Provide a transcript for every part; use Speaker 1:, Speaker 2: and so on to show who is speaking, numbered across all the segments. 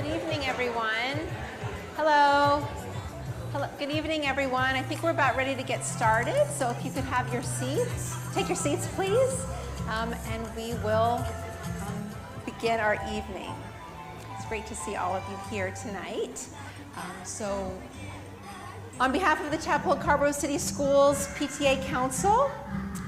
Speaker 1: Good evening, everyone. Hello. Hello. Good evening, everyone. I think we're about ready to get started. So if you could have your seats, take your seats, please, and we will begin our evening. It's great to see all of you here tonight. On behalf of the Chapel Hill Scarborough City Schools PTA Council,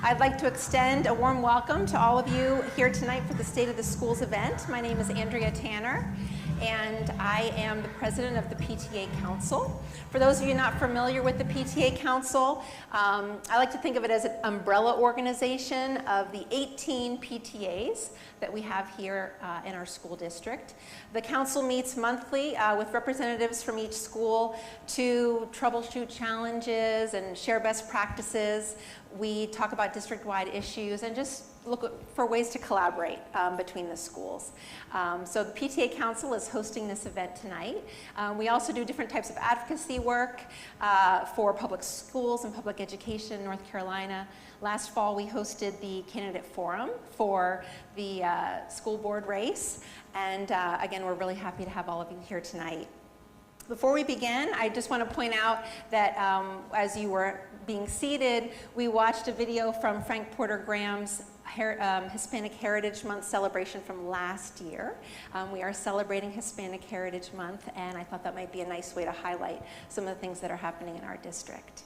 Speaker 1: I'd like to extend a warm welcome to all of you here tonight for the State of the Schools event. My name is Andrea Tanner, and I am the president of the PTA Council. For those of you not familiar with the PTA Council, I like to think of it as an umbrella organization of the 18 PTAs that we have here in our school district. The council meets monthly with representatives from each school to troubleshoot challenges and share best practices. We talk about district-wide issues and just look for ways to collaborate between the schools. So the PTA Council is hosting this event tonight. We also do different types of advocacy work for public schools and public education in North Carolina. Last fall, we hosted the candidate forum for the school board race. And again, we're really happy to have all of you here tonight. Before we begin, I just want to point out that as you were being seated, we watched a video from Frank Porter Graham's Hispanic Heritage Month celebration from last year. We are celebrating Hispanic Heritage Month, and I thought that might be a nice way to highlight some of the things that are happening in our district.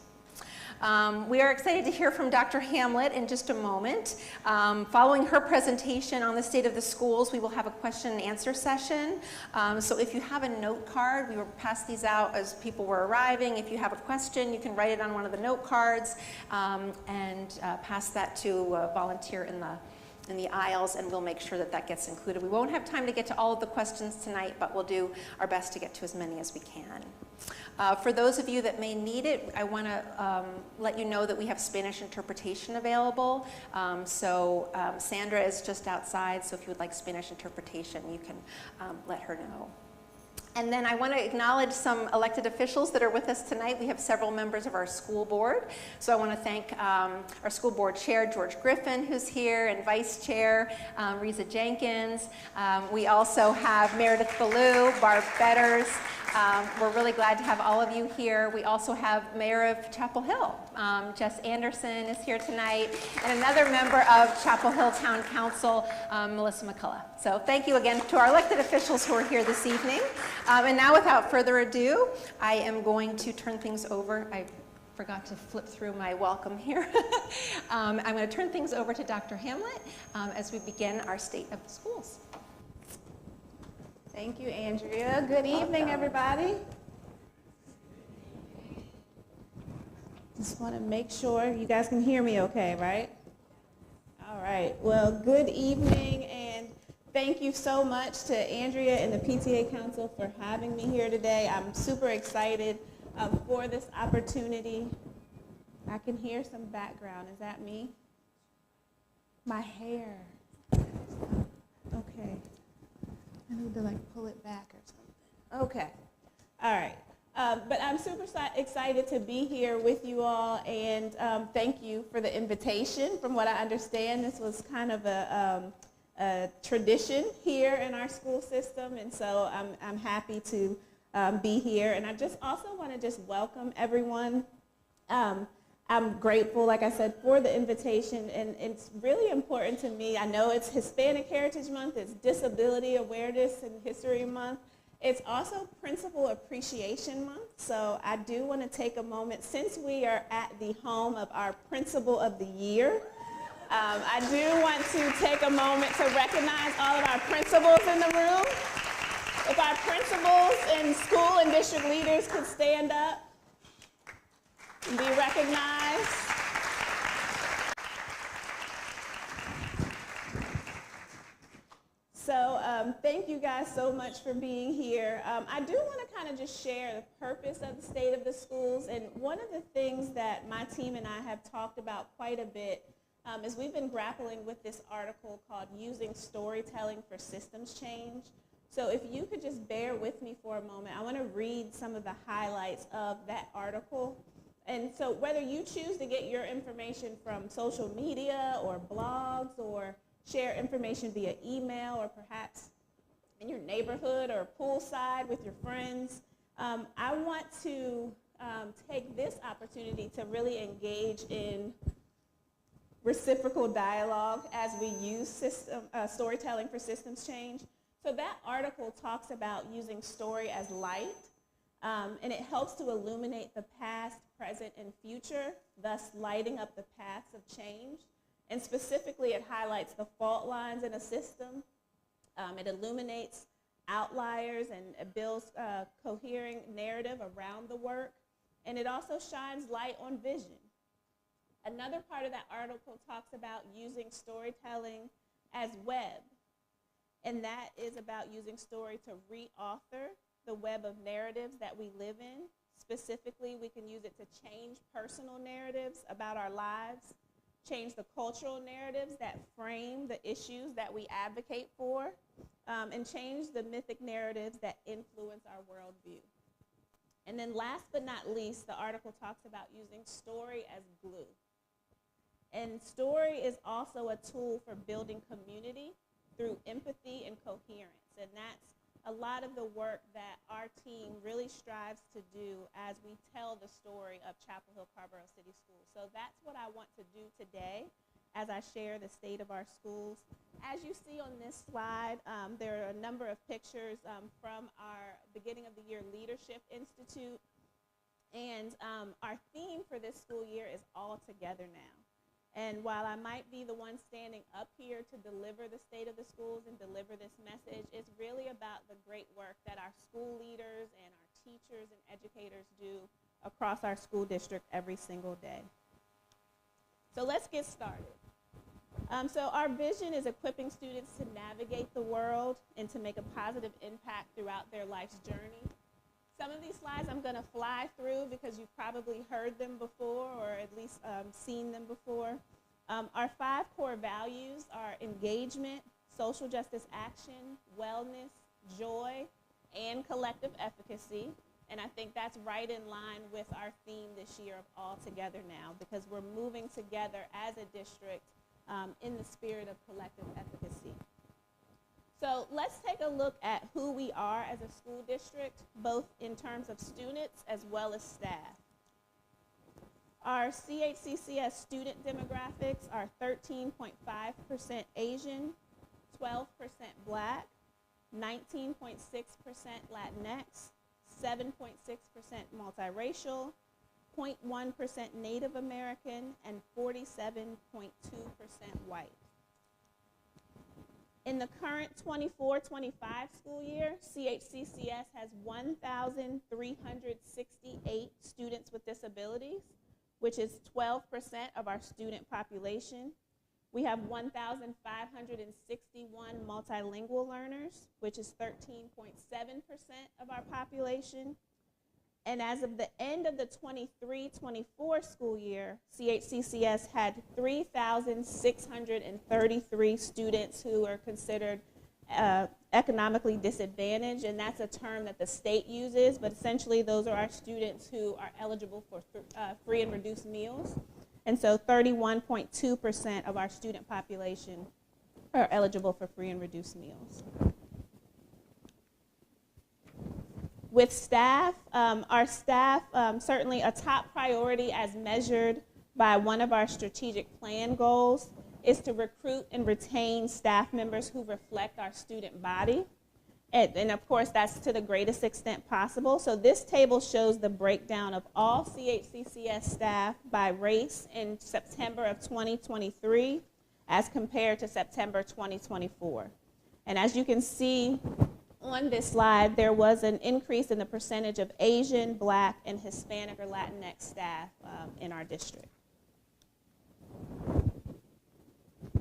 Speaker 1: We are excited to hear from Dr. Hamlet in just a moment. Following her presentation on the state of the schools, we will have a question and answer session. So if you have a note card, we will pass these out as people were arriving. If you have a question, you can write it on one of the note cards and pass that to a volunteer in the aisles, and we'll make sure that that gets included. We won't have time to get to all of the questions tonight, but we'll do our best to get to as many as we can. For those of you that may need it, I want to let you know that we have Spanish interpretation available. Sandra is just outside, so if you would like Spanish interpretation, you can let her know. And then I want to acknowledge some elected officials that are with us tonight. We have several members of our school board. So I want to thank our school board chair, George Griffin, who's here, and vice chair, Reza Jenkins. We also have Meredith Ballou, Barb Betters. We're really glad to have all of you here. We also have Mayor of Chapel Hill, Jess Anderson is here tonight, and another member of Chapel Hill Town Council, Melissa McCullough. So thank you again to our elected officials who are here this evening. And now without further ado, I am going to turn things over. I forgot to flip through my welcome here. I'm going to turn things over to Dr. Hamlet as we begin our State of the Schools.
Speaker 2: Thank you, Andrea. Good evening, everybody. Just want to make sure you guys can hear me okay, right? All right. Well, good evening, and thank you so much to Andrea and the PTA Council for having me here today. I'm super excited for this opportunity. I can hear some background. Is that me? My hair. Okay. I need to pull it back or something. Okay. All right. But I'm super excited to be here with you all, and thank you for the invitation. From what I understand, this was kind of a tradition here in our school system, and so I'm happy to be here. And I just also want to just welcome everyone. I'm grateful, like I said, for the invitation, and it's really important to me. I know it's Hispanic Heritage Month, it's Disability Awareness and History Month. It's also Principal Appreciation Month, so I do want to take a moment, since we are at the home of our Principal of the Year, I do want to take a moment to recognize all of our principals in the room. If our principals and school and district leaders could stand up and be recognized. So thank you guys so much for being here. I do want to kind of just share the purpose of the State of the Schools, and one of the things that my team and I have talked about quite a bit is we've been grappling with this article called Using Storytelling for Systems Change. So if you could just bear with me for a moment, I want to read some of the highlights of that article. And so whether you choose to get your information from social media or blogs or share information via email or perhaps in your neighborhood or poolside with your friends. I want to take this opportunity to really engage in reciprocal dialogue as we use storytelling for systems change. So that article talks about using story as light, and it helps to illuminate the past, present, and future, thus lighting up the paths of change. And specifically, it highlights the fault lines in a system. It illuminates outliers and it builds a coherent narrative around the work. And it also shines light on vision. Another part of that article talks about using storytelling as web. And that is about using story to re-author the web of narratives that we live in. Specifically, we can use it to change personal narratives about our lives, change the cultural narratives that frame the issues that we advocate for, and change the mythic narratives that influence our worldview. And then last but not least, the article talks about using story as glue. And story is also a tool for building community through empathy and coherence. And that's a lot of the work that our team really strives to do as we tell the story of Chapel Hill Carborough City Schools. So that's what I want to do today as I share the state of our schools. As you see on this slide, there are a number of pictures from our beginning of the year Leadership Institute. And our theme for this school year is All Together Now. And while I might be the one standing up here to deliver the state of the schools and deliver this message, it's really about the great work that our school leaders and our teachers and educators do across our school district every single day. So let's get started. So our vision is equipping students to navigate the world and to make a positive impact throughout their life's journey. Some of these slides I'm going to fly through because you've probably heard them before or at least seen them before. Our 5 core values are engagement, social justice action, wellness, joy, and collective efficacy. And I think that's right in line with our theme this year of All Together Now, because we're moving together as a district in the spirit of collective efficacy. So let's take a look at who we are as a school district, both in terms of students as well as staff. Our CHCCS student demographics are 13.5% Asian, 12% Black, 19.6% Latinx, 7.6% multiracial, 0.1% Native American, and 47.2% white. In the current 24-25 school year, CHCCS has 1,368 students with disabilities, which is 12% of our student population. We have 1,561 multilingual learners, which is 13.7% of our population. And as of the end of the 23-24 school year, CHCCS had 3,633 students who are considered economically disadvantaged, and that's a term that the state uses, but essentially those are our students who are eligible for free and reduced meals. And so 31.2% of our student population are eligible for free and reduced meals. With staff, our staff, certainly a top priority as measured by one of our strategic plan goals is to recruit and retain staff members who reflect our student body. And of course, that's to the greatest extent possible. So this table shows the breakdown of all CHCCS staff by race in September of 2023 as compared to September 2024. And as you can see on this slide, there was an increase in the percentage of Asian, Black, and Hispanic or Latinx staff in our district.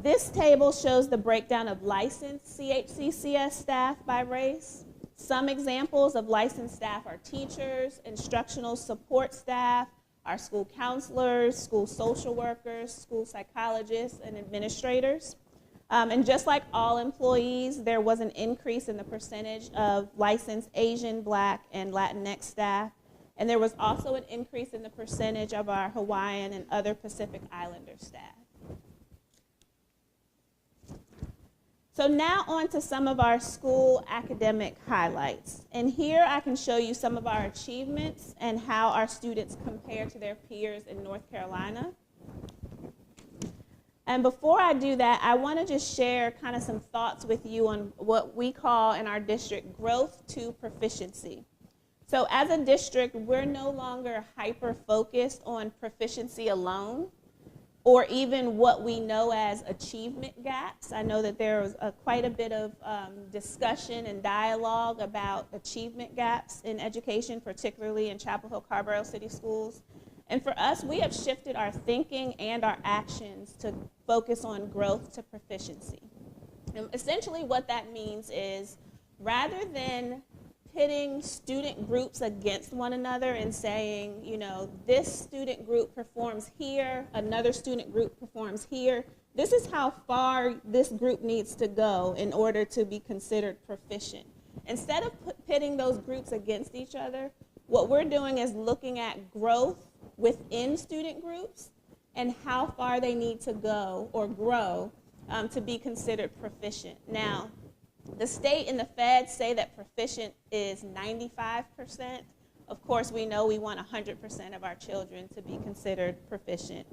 Speaker 2: This table shows the breakdown of licensed CHCCS staff by race. Some examples of licensed staff are teachers, instructional support staff, our school counselors, school social workers, school psychologists, and administrators. And just like all employees, there was an increase in the percentage of licensed Asian, Black, and Latinx staff. And there was also an increase in the percentage of our Hawaiian and other Pacific Islander staff. So now on to some of our school academic highlights. And here I can show you some of our achievements and how our students compare to their peers in North Carolina. And before I do that, I want to just share kind of some thoughts with you on what we call in our district growth to proficiency. So as a district, we're no longer hyper-focused on proficiency alone, or even what we know as achievement gaps. I know that there was quite a bit of discussion and dialogue about achievement gaps in education, particularly in Chapel Hill Carborough City Schools. And for us, we have shifted our thinking and our actions to focus on growth to proficiency. And essentially what that means is, rather than pitting student groups against one another and saying, you know, this student group performs here, another student group performs here, this is how far this group needs to go in order to be considered proficient. Instead of pitting those groups against each other, what we're doing is looking at growth within student groups and how far they need to go or grow to be considered proficient. Now, the state and the feds say that proficient is 95%. Of course, we know we want 100% of our children to be considered proficient.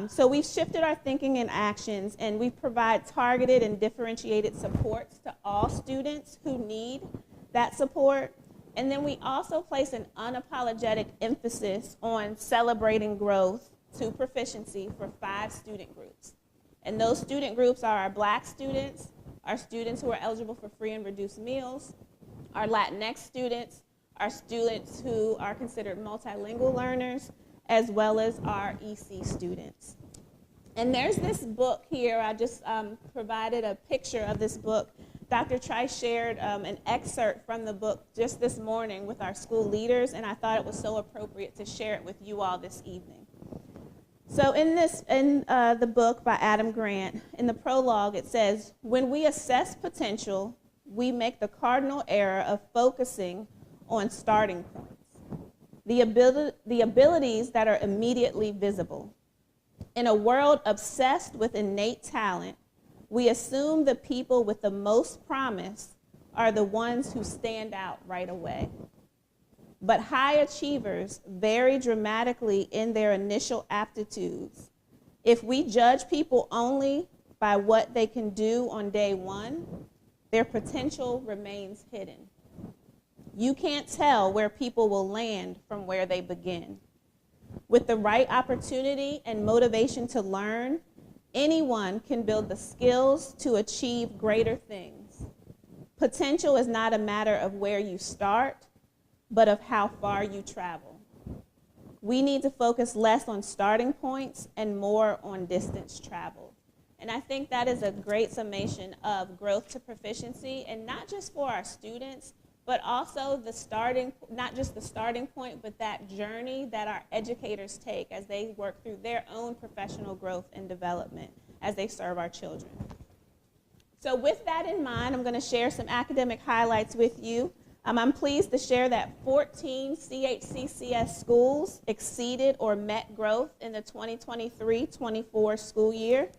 Speaker 2: So we've shifted our thinking and actions, and we provide targeted and differentiated supports to all students who need that support. And then we also place an unapologetic emphasis on celebrating growth to proficiency for 5 student groups. And those student groups are our Black students, our students who are eligible for free and reduced meals, our Latinx students, our students who are considered multilingual learners, as well as our EC students. And there's this book here. I just provided a picture of this book. Dr. Trice shared an excerpt from the book just this morning with our school leaders, and I thought it was so appropriate to share it with you all this evening. So in the book by Adam Grant, in the prologue, it says, when we assess potential, we make the cardinal error of focusing on starting points, the abilities that are immediately visible. In a world obsessed with innate talent, we assume the people with the most promise are the ones who stand out right away. But high achievers vary dramatically in their initial aptitudes. If we judge people only by what they can do on day one, their potential remains hidden. You can't tell where people will land from where they begin. With the right opportunity and motivation to learn, anyone can build the skills to achieve greater things. Potential is not a matter of where you start, but of how far you travel. We need to focus less on starting points and more on distance traveled. And I think that is a great summation of growth to proficiency, and not just for our students, but also not just the starting point, but that journey that our educators take as they work through their own professional growth and development as they serve our children. So with that in mind, I'm going to share some academic highlights with you. I'm pleased to share that 14 CHCCS schools exceeded or met growth in the 2023-24 school year.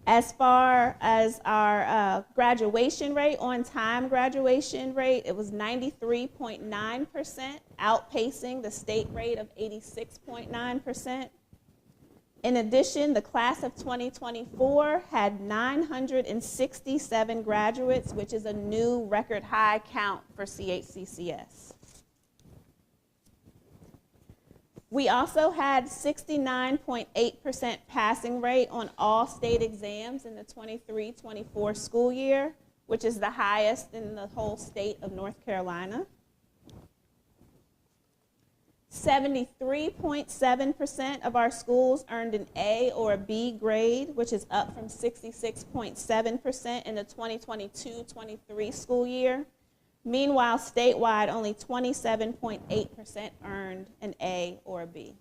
Speaker 2: As far as our graduation rate, on-time graduation rate, it was 93.9%, outpacing the state rate of 86.9%. In addition, the class of 2024 had 967 graduates, which is a new record high count for CHCCS. We also had 69.8% passing rate on all state exams in the 23-24 school year, which is the highest in the whole state of North Carolina. 73.7% of our schools earned an A or a B grade, which is up from 66.7% in the 2022-23 school year. Meanwhile, statewide, only 27.8% earned an A or a B.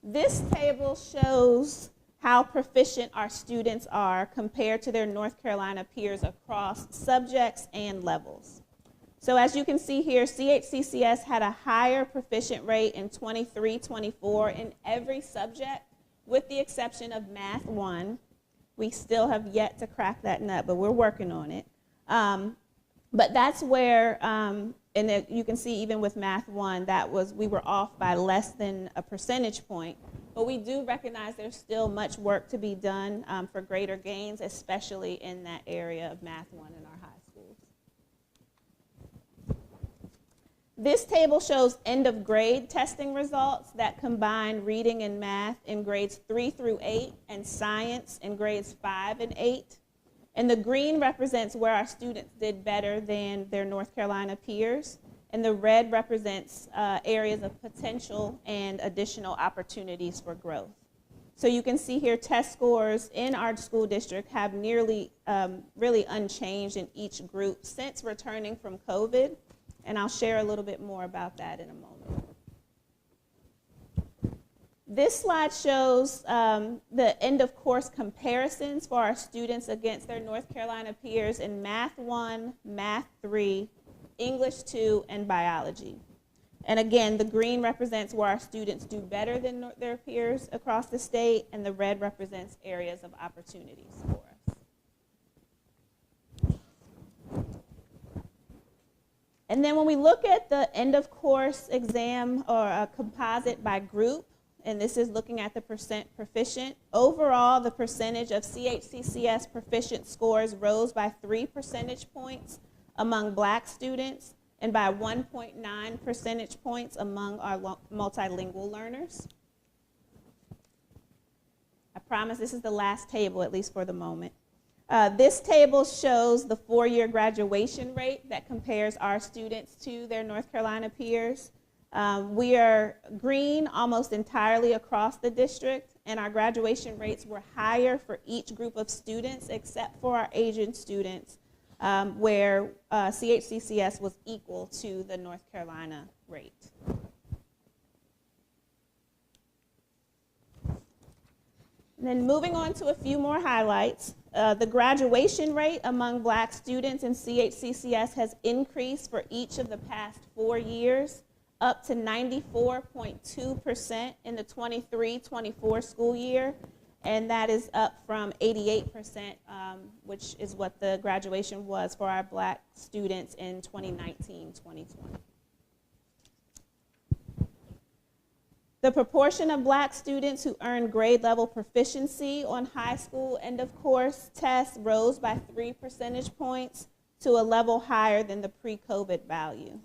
Speaker 2: This table shows how proficient our students are compared to their North Carolina peers across subjects and levels. So as you can see here, CHCCS had a higher proficient rate in 23-24 in every subject, with the exception of Math 1. We still have yet to crack that nut, but we're working on it. But that's where, you can see even with Math 1, we were off by less than a percentage point. But we do recognize there's still much work to be done for greater gains, especially in that area of Math 1 in our high schools. This table shows end of grade testing results that combine reading and math in grades 3 through 8 and science in grades 5 and 8. And the green represents where our students did better than their North Carolina peers. And the red represents areas of potential and additional opportunities for growth. So you can see here test scores in our school district have nearly really unchanged in each group since returning from COVID. And I'll share a little bit more about that in a moment. This slide shows the end of course comparisons for our students against their North Carolina peers in Math 1, Math 3, English 2, and Biology. And again, the green represents where our students do better than their peers across the state, and the red represents areas of opportunities for us. And then when we look at the end of course exam or a composite by group, and this is looking at the percent proficient, overall the percentage of CHCCS proficient scores rose by 3 percentage points among Black students and by 1.9 percentage points among our multilingual learners. I promise this is the last table, at least for the moment. This table shows the 4-year graduation rate that compares our students to their North Carolina peers. We are green almost entirely across the district, and our graduation rates were higher for each group of students except for our Asian students, where CHCCS was equal to the North Carolina rate. And then moving on to a few more highlights. The graduation rate among Black students in CHCCS has increased for each of the past 4 years, up to 94.2% in the 23-24 school year, and that is up from 88%, which is what the graduation was for our Black students in 2019-2020. The proportion of Black students who earned grade level proficiency on high school end of course tests rose by 3 percentage points to a level higher than the pre-COVID value.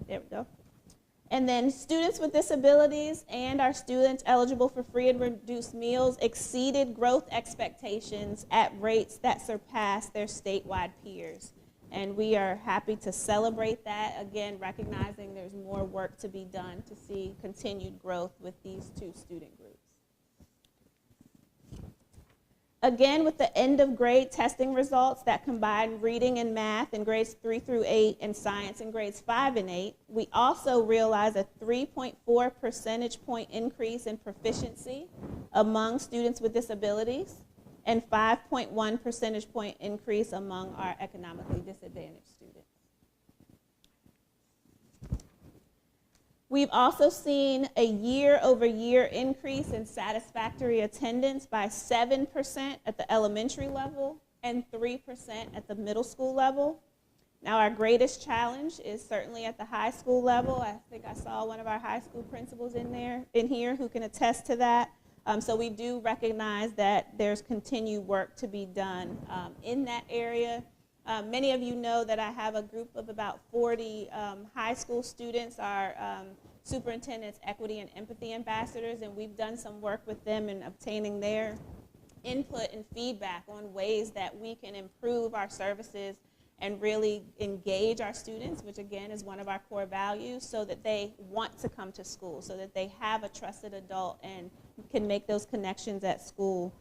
Speaker 2: There we go. And then students with disabilities and our students eligible for free and reduced meals exceeded growth expectations at rates that surpassed their statewide peers. And we are happy to celebrate that, again, recognizing there's more work to be done to see continued growth with these two student groups. Again, with the end of grade testing results that combine reading and math in grades 3 through 8 and science in grades 5 and 8, we also realize a 3.4 percentage point increase in proficiency among students with disabilities and 5.1 percentage point increase among our economically disadvantaged students. We've also seen a year-over-year increase in satisfactory attendance by 7% at the elementary level and 3% at the middle school level. Now, our greatest challenge is certainly at the high school level. I think I saw one of our high school principals in here who can attest to that. So we do recognize that there's continued work to be done in that area. Many of you know that I have a group of about 40 high school students, our superintendent's equity and empathy ambassadors, and we've done some work with them in obtaining their input and feedback on ways that we can improve our services and really engage our students, which again is one of our core values, so that they want to come to school, so that they have a trusted adult and can make those connections at school.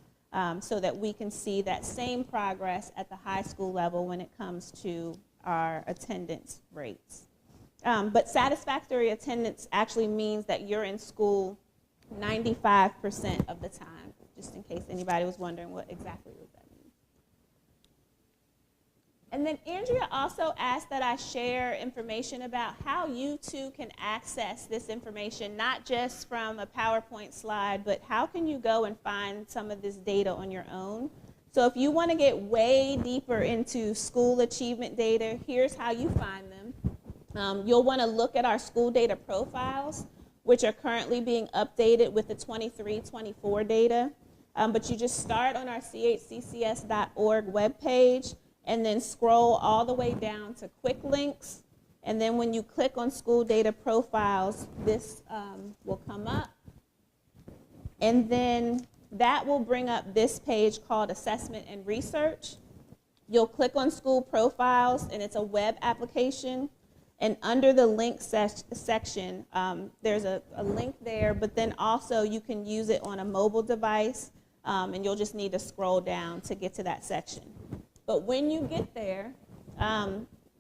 Speaker 2: So that we can see that same progress at the high school level when it comes to our attendance rates. But satisfactory attendance actually means that you're in school 95% of the time, just in case anybody was wondering what exactly does that And then Andrea also asked that I share information about how you too can access this information, not just from a PowerPoint slide, but how can you go and find some of this data on your own. So if you want to get way deeper into school achievement data, here's how you find them. You'll want to look at our school data profiles, which are currently being updated with the 23-24 data. But you just start on our chccs.org webpage, and then scroll all the way down to quick links. And then when you click on school data profiles, this will come up. And then that will bring up this page called assessment and research. You'll click on school profiles, and it's a web application. And under the link section, there's a link there, but then also you can use it on a mobile device, and you'll just need to scroll down to get to that section. But when you get there,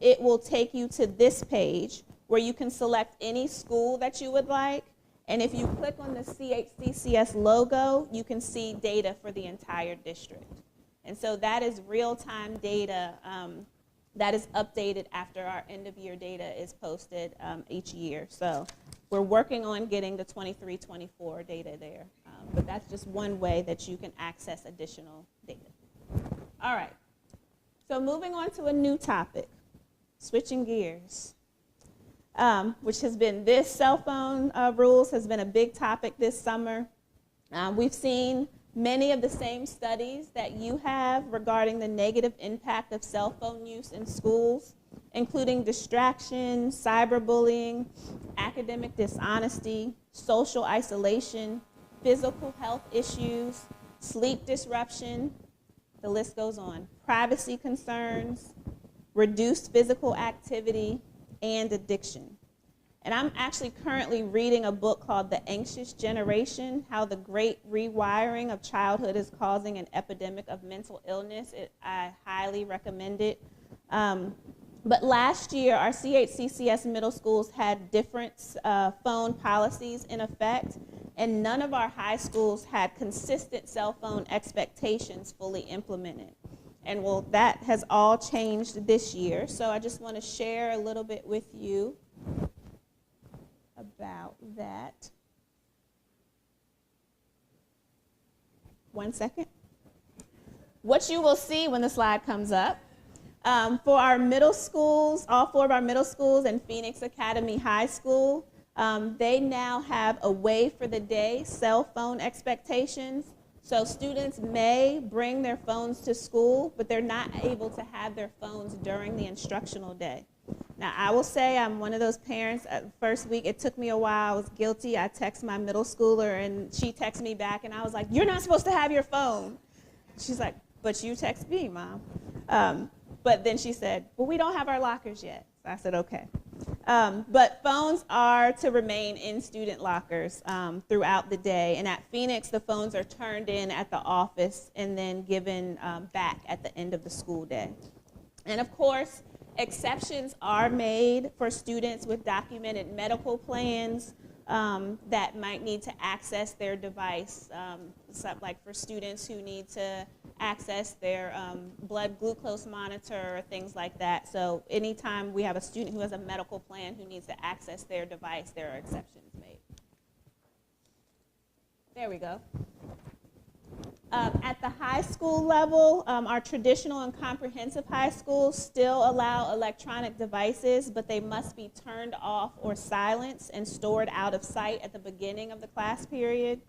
Speaker 2: it will take you to this page where you can select any school that you would like. And if you click on the CHCCS logo, you can see data for the entire district. And so that is real-time data that is updated after our end-of-year data is posted each year. So we're working on getting the 23-24 data there. But that's just one way that you can access additional data. All right. So moving on to a new topic, switching gears, which has been this cell phone rules has been a big topic this summer. We've seen many of the same studies that you have regarding the negative impact of cell phone use in schools, including distraction, cyberbullying, academic dishonesty, social isolation, physical health issues, sleep disruption, the list goes on, privacy concerns, reduced physical activity, and addiction. And I'm actually currently reading a book called The Anxious Generation, How the Great Rewiring of Childhood is Causing an Epidemic of Mental Illness. I highly recommend it. But last year, our CHCCS middle schools had different phone policies in effect, and none of our high schools had consistent cell phone expectations fully implemented. And well, that has all changed this year. So I just want to share a little bit with you about that. One second. What you will see when the slide comes up, for our middle schools, all 4 of our middle schools and Phoenix Academy High School, they now have away for the day cell phone expectations. So students may bring their phones to school, but they're not able to have their phones during the instructional day. Now, I will say I'm one of those parents. At the first week, it took me a while. I was guilty. I texted my middle schooler, and she texted me back, and I was like, "You're not supposed to have your phone." She's like, "But you text me, Mom." But then she said, "Well, we don't have our lockers yet." So I said, "Okay." But phones are to remain in student lockers throughout the day. And at Phoenix, the phones are turned in at the office and then given back at the end of the school day. And of course, exceptions are made for students with documented medical plans that might need to access their device, like for students who need to access their blood glucose monitor or things like that. So anytime we have a student who has a medical plan who needs to access their device, there are exceptions made. There we go. At the high school level, our traditional and comprehensive high schools still allow electronic devices, but they must be turned off or silenced and stored out of sight at the beginning of the class period.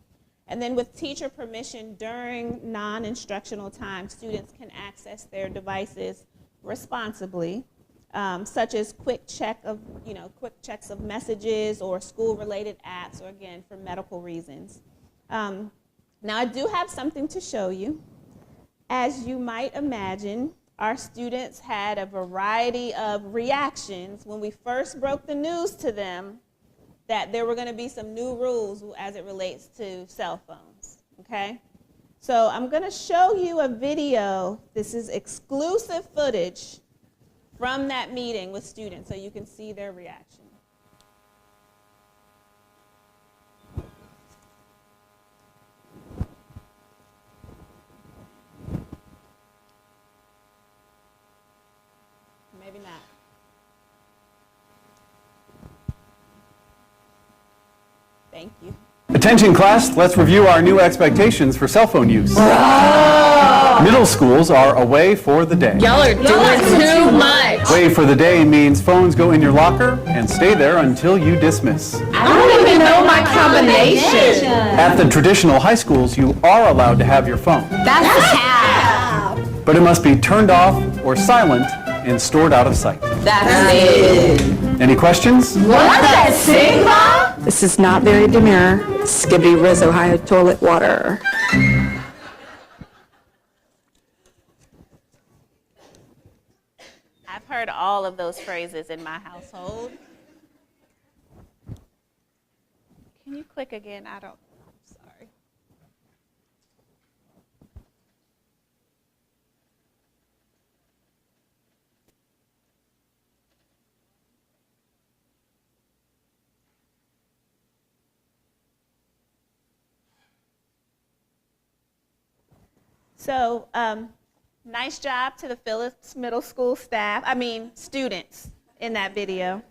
Speaker 2: And then with teacher permission during non-instructional time, students can access their devices responsibly, such as quick checks of messages or school-related apps, or again, for medical reasons. Now, I do have something to show you. As you might imagine, our students had a variety of reactions when we first broke the news to them that there were going to be some new rules as it relates to cell phones, okay? So I'm going to show you a video. This is exclusive footage from that meeting with students so you can see their reaction. Thank you.
Speaker 3: Attention class, let's review our new expectations for cell phone use. Middle schools are away for the day.
Speaker 4: Y'all are doing too much.
Speaker 3: Away for the day means phones go in your locker and stay there until you dismiss.
Speaker 4: I don't even know my combination.
Speaker 3: At the traditional high schools, you are allowed to have your phone,
Speaker 4: That's cap.
Speaker 3: but it must be turned off or silent and stored out of sight.
Speaker 4: That's it.
Speaker 3: Any questions?
Speaker 4: What's that Sigma?
Speaker 5: This is not very demure. Skibbity Riz Ohio toilet water.
Speaker 2: I've heard all of those phrases in my household. Can you click again? Sorry. So, nice job to the Phillips Middle School students in that video.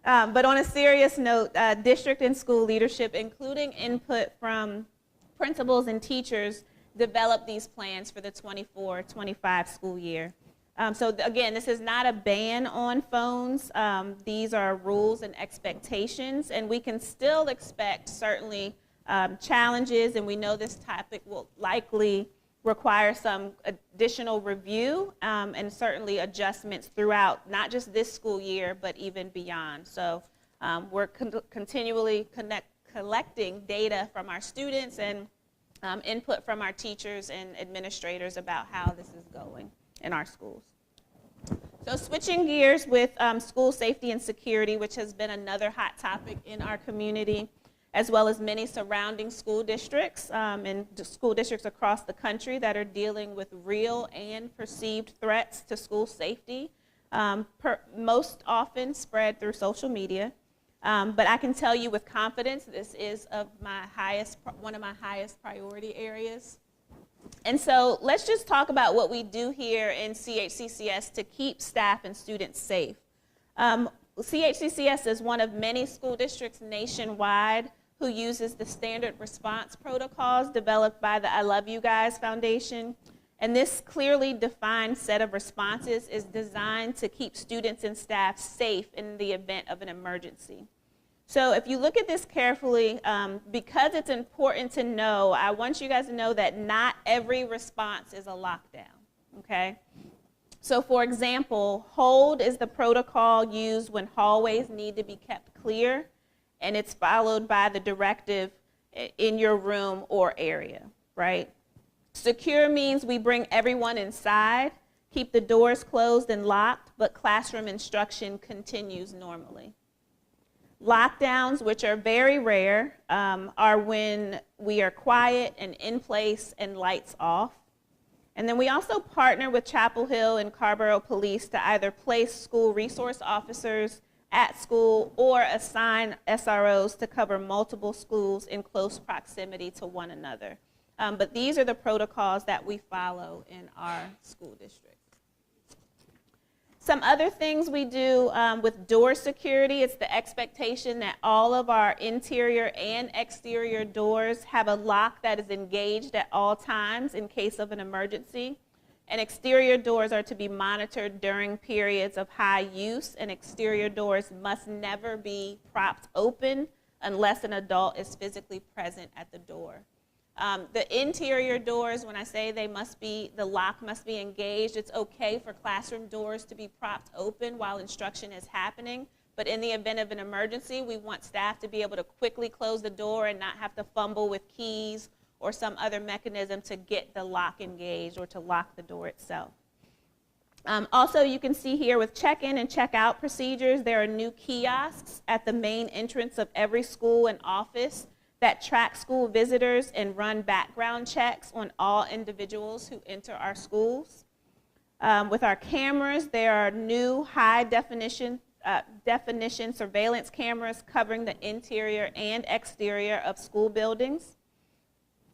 Speaker 2: But on a serious note, district and school leadership, including input from principals and teachers, developed these plans for the 24-25 school year. Again, this is not a ban on phones. These are rules and expectations, and we can still expect certainly challenges, and we know this topic will likely require some additional review and certainly adjustments throughout not just this school year, but even beyond. So we're continually collecting data from our students and input from our teachers and administrators about how this is going in our schools. So switching gears with school safety and security, which has been another hot topic in our community, as well as many surrounding school districts and school districts across the country that are dealing with real and perceived threats to school safety, most often spread through social media. But I can tell you with confidence, this is one of my highest priority areas. And so let's just talk about what we do here in CHCCS to keep staff and students safe. CHCCS is one of many school districts nationwide who uses the standard response protocols developed by the I Love You Guys Foundation. And this clearly defined set of responses is designed to keep students and staff safe in the event of an emergency. So if you look at this carefully, because it's important to know, I want you guys to know that not every response is a lockdown, okay? So for example, hold is the protocol used when hallways need to be kept clear, and it's followed by the directive in your room or area, right? Secure means we bring everyone inside, keep the doors closed and locked, but classroom instruction continues normally. Lockdowns, which are very rare, are when we are quiet and in place and lights off. And then we also partner with Chapel Hill and Carrboro Police to either place school resource officers at school or assign SROs to cover multiple schools in close proximity to one another. But these are the protocols that we follow in our school district. Some other things we do with door security, it's the expectation that all of our interior and exterior doors have a lock that is engaged at all times in case of an emergency. And exterior doors are to be monitored during periods of high use, and exterior doors must never be propped open unless an adult is physically present at the door. The interior doors, when I say the lock must be engaged, it's okay for classroom doors to be propped open while instruction is happening, but in the event of an emergency, we want staff to be able to quickly close the door and not have to fumble with keys or some other mechanism to get the lock engaged or to lock the door itself. Also, you can see here with check-in and check-out procedures, there are new kiosks at the main entrance of every school and office that track school visitors and run background checks on all individuals who enter our schools. With our cameras, there are new high definition surveillance cameras covering the interior and exterior of school buildings.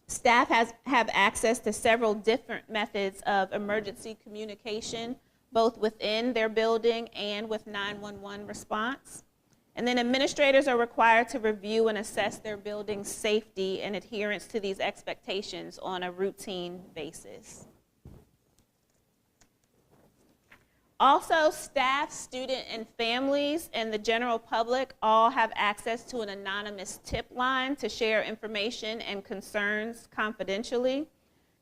Speaker 2: Staff have access to several different methods of emergency communication, both within their building and with 911 response. And then administrators are required to review and assess their building's safety and adherence to these expectations on a routine basis. Also, staff, student, and families and the general public all have access to an anonymous tip line to share information and concerns confidentially.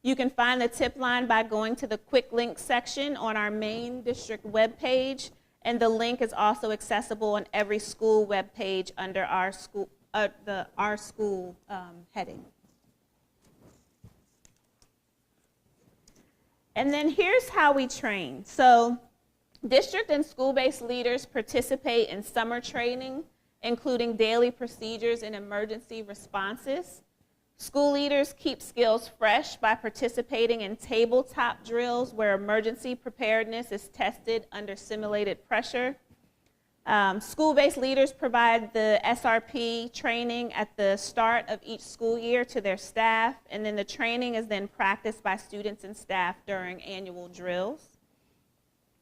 Speaker 2: You can find the tip line by going to the quick link section on our main district webpage, and the link is also accessible on every school webpage under our school, Our School heading. And then here's how we train. So, district and school-based leaders participate in summer training, including daily procedures and emergency responses. School leaders keep skills fresh by participating in tabletop drills where emergency preparedness is tested under simulated pressure. School-based leaders provide the SRP training at the start of each school year to their staff, and then the training is then practiced by students and staff during annual drills.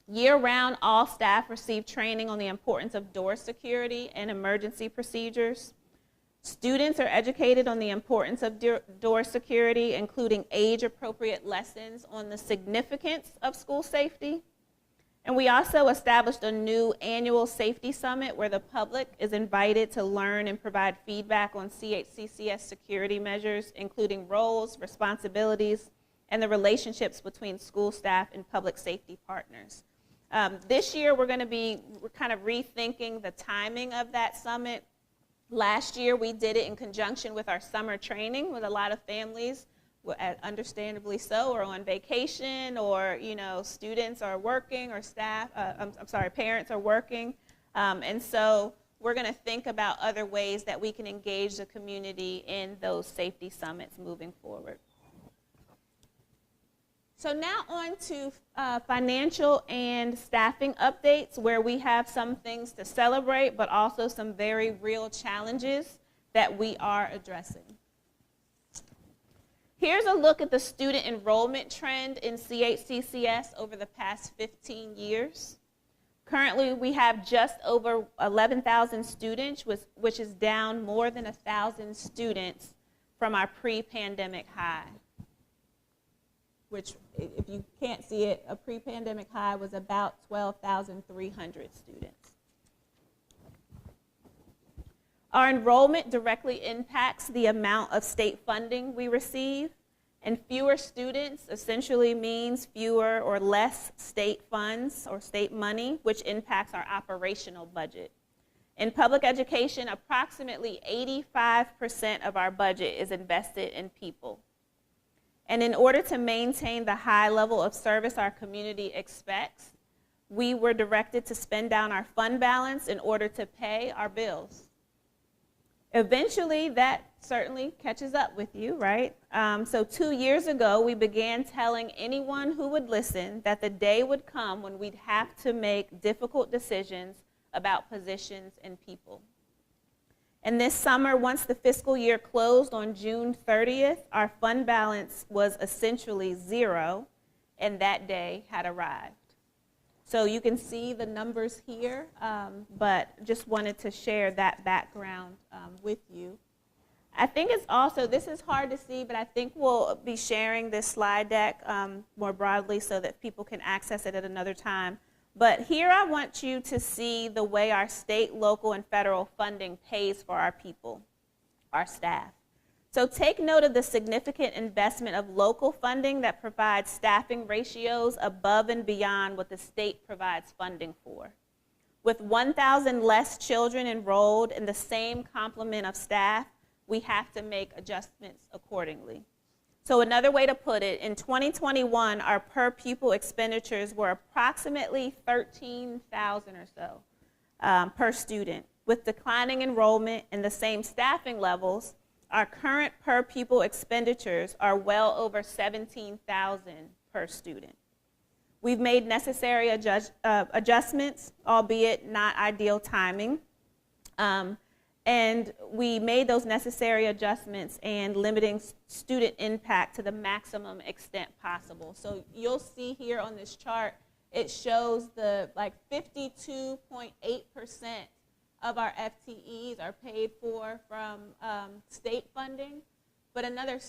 Speaker 2: Year-round, all staff receive training on the importance of door security and emergency procedures. Students are educated on the importance of door security, including age-appropriate lessons on the significance of school safety. And we also established a new annual safety summit where the public is invited to learn and provide feedback on CHCCS security measures, including roles, responsibilities, and the relationships between school staff and public safety partners. This year, we're kind of rethinking the timing of that summit. Last year, we did it in conjunction with our summer training with a lot of families, understandably so, or on vacation, or students are working, or staff, parents are working. And so we're going to think about other ways that we can engage the community in those safety summits moving forward. So now on to financial and staffing updates, where we have some things to celebrate, but also some very real challenges that we are addressing. Here's a look at the student enrollment trend in CHCCS over the past 15 years. Currently, we have just over 11,000 students, which is down more than 1,000 students from our pre-pandemic high, which, if you can't see it, a pre-pandemic high was about 12,300 students. Our enrollment directly impacts the amount of state funding we receive, and fewer students essentially means fewer or less state funds or state money, which impacts our operational budget. In public education, approximately 85% of our budget is invested in people. And in order to maintain the high level of service our community expects, we were directed to spend down our fund balance in order to pay our bills. Eventually, that certainly catches up with you, right? So 2 years ago, we began telling anyone who would listen that the day would come when we'd have to make difficult decisions about positions and people. And this summer, once the fiscal year closed on June 30th, our fund balance was essentially zero, and that day had arrived. So you can see the numbers here, but just wanted to share that background with you. I think it's also, this is hard to see, but I think we'll be sharing this slide deck more broadly so that people can access it at another time. But here I want you to see the way our state, local, and federal funding pays for our people, our staff. So take note of the significant investment of local funding that provides staffing ratios above and beyond what the state provides funding for. With 1,000 less children enrolled in the same complement of staff, we have to make adjustments accordingly. So another way to put it, in 2021, our per pupil expenditures were approximately $13,000 or so per student. With declining enrollment and the same staffing levels, our current per pupil expenditures are well over $17,000 per student. We've made necessary adjustments, albeit not ideal timing. And we made those necessary adjustments and limiting student impact to the maximum extent possible. So you'll see here on this chart, it shows the 52.8% of our FTEs are paid for from state funding, but another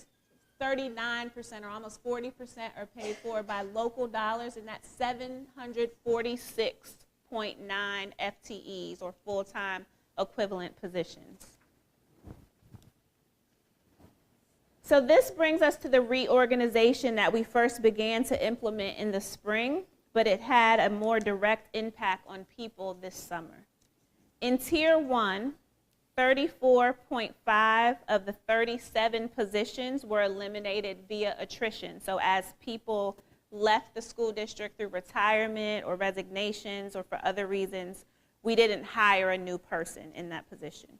Speaker 2: 39% or almost 40% are paid for by local dollars, and that's 746.9 FTEs or full-time equivalent positions. So this brings us to the reorganization that we first began to implement in the spring, but it had a more direct impact on people this summer. In Tier 1, 34.5 of the 37 positions were eliminated via attrition. So as people left the school district through retirement or resignations or for other reasons, we didn't hire a new person in that position.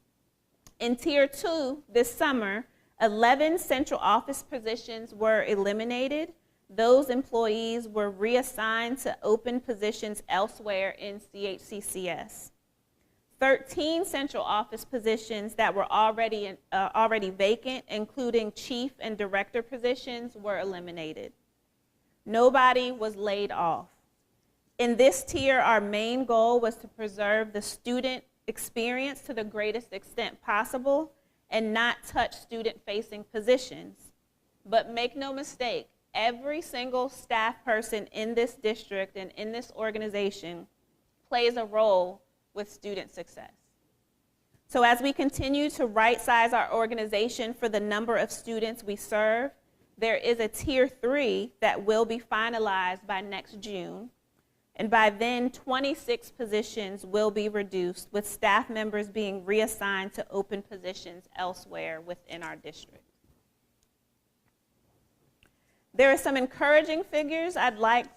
Speaker 2: In Tier 2, this summer, 11 central office positions were eliminated. Those employees were reassigned to open positions elsewhere in CHCCS. 13 central office positions that were already vacant, including chief and director positions, were eliminated. Nobody was laid off. In this tier, our main goal was to preserve the student experience to the greatest extent possible and not touch student-facing positions. But make no mistake, every single staff person in this district and in this organization plays a role with student success. So as we continue to right-size our organization for the number of students we serve, there is a Tier 3 that will be finalized by next June. And by then, 26 positions will be reduced, with staff members being reassigned to open positions elsewhere within our district. There are some encouraging figures I'd like